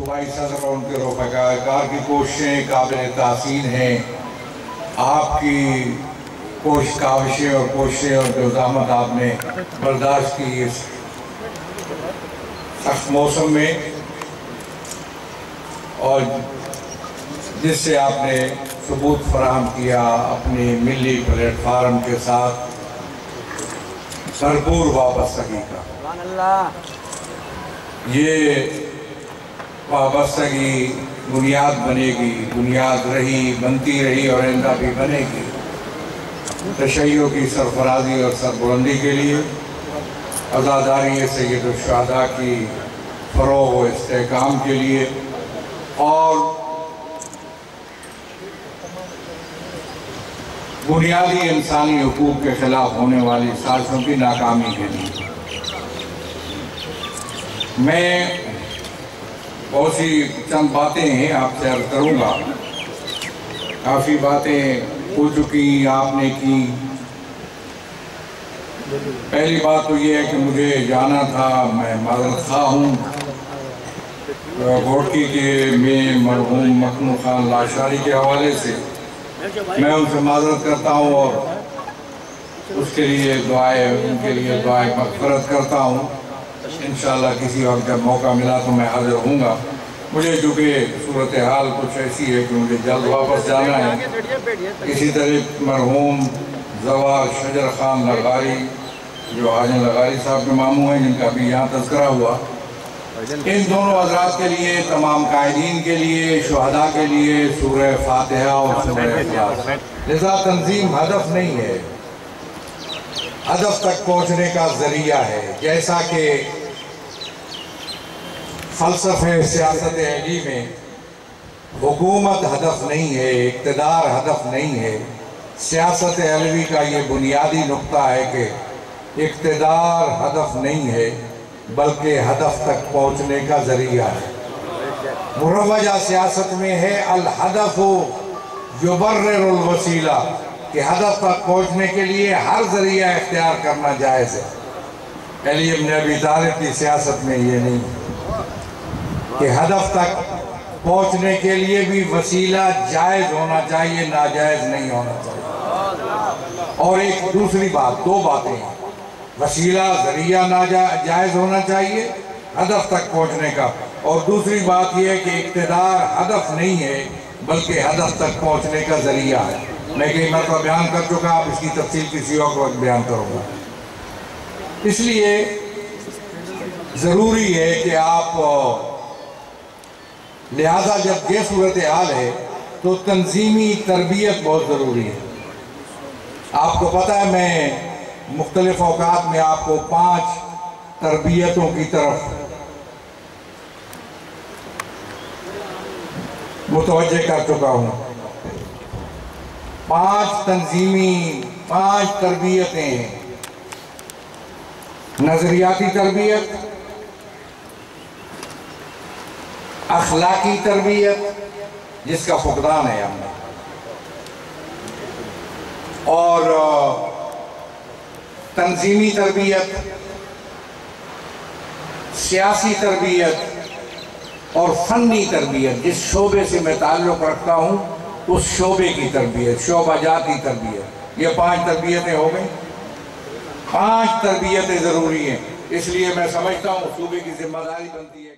صوبائی صدر اور ان کے رفقار کی کوششیں قابل تحسین ہیں. آپ کی کاوشیں اور کوششیں اور جو زحمت آپ نے برداشت کی اس سخت موسم میں، اور جس سے آپ نے ثبوت فراہم کیا اپنی ملی پلیٹ فارم کے ساتھ بھرپور وابستگی کا. یہ وابستگی بنیاد بنے گی، بنیاد رہی، بنتی رہی اور آئندہ بھی بنے گی تشیع کی سرفرازی اور سربلندی کے لیے، عزاداری سید الشہداء کی فروغ و استحکام کے لیے، اور بنیادی انسانی حقوق کے خلاف ہونے والی سازشوں کی ناکامی کے لیے. میں بہت سی چند باتیں ہیں آپ سے عرض کروں گا. کافی باتیں ہو چکی، آپ نے کی. پہلی بات تو یہ ہے کہ مجھے جانا تھا، میں معذرت خواہ ہوں. گھوڑکی کے میں مرحوم مخنو خان لاشاری کے حوالے سے میں ان سے معذرت کرتا ہوں اور اس کے لیے ان کے لیے دعائے مغفرت کرتا ہوں. انشاءاللہ کسی وقت جب موقع ملا تو میں حاضر ہوں گا. مجھے چونکہ صورتحال کچھ ایسی ہے کہ مجھے جلد واپس جانا ہے. اسی طرح مرحوم زوار شجر خان لغاری جو حاجی لغاری صاحب کے ماموں ہیں، جن کا بھی یہاں تذکرہ ہوا، ان دونوں حضرات کے لیے، تمام قائدین کے لیے، شہداء کے لیے سورہ فاتحہ اور سورہ اخلاص. لذا تنظیم ہدف نہیں ہے، ہدف تک پہنچنے کا ذریعہ ہے. جیسا کہ فلسفہ سیاست علی میں حکومت ہدف نہیں ہے، اقتدار ہدف نہیں ہے، سیاست علوی کا یہ بنیادی نقطہ ہے کہ اقتدار ہدف نہیں ہے بلکہ ہدف تک پہنچنے کا ذریعہ ہے. مروجہ سیاست میں ہے الہدف یبرر الوسیلہ، کہ ہدف تک پہنچنے کے لیے ہر ذریعہ اختیار کرنا جائز ہے. علی ابن ابی طالب کی سیاست میں یہ نہیں ہے کہ ہدف تک پہنچنے کے لیے بھی وسیلہ جائز ہونا چاہیے، ناجائز نہیں ہونا چاہیے. اور ایک دوسری بات، دو باتیں ہیں: وسیلہ ذریعہ ناجائز ہونا چاہیے ہدف تک پہنچنے کا، اور دوسری بات یہ ہے کہ اقتدار ہدف نہیں ہے بلکہ ہدف تک پہنچنے کا ذریعہ ہے. میں کئی مرتبہ بیان کر چکا، آپ اس کی تفصیل کسی اور وقت بیان کروں گا. اس لیے ضروری ہے کہ آپ، لہذا جب یہ صورتحال ہے تو تنظیمی تربیت بہت ضروری ہے. آپ کو پتہ ہے میں مختلف اوقات میں آپ کو 5 تربیتوں کی طرف متوجہ کر چکا ہوں. 5 تربیتیں ہیں: نظریاتی تربیت، اخلاقی تربیت جس کا فقدان ہے ہم نے، اور تنظیمی تربیت، سیاسی تربیت اور فنی تربیت. جس شعبے سے میں تعلق رکھتا ہوں اس شعبے کی تربیت، شعبہ جاتی تربیت. یہ 5 تربیتیں ہو گئیں. 5 تربیتیں ضروری ہیں. اس لیے میں سمجھتا ہوں صوبے کی ذمہ داری بنتی ہے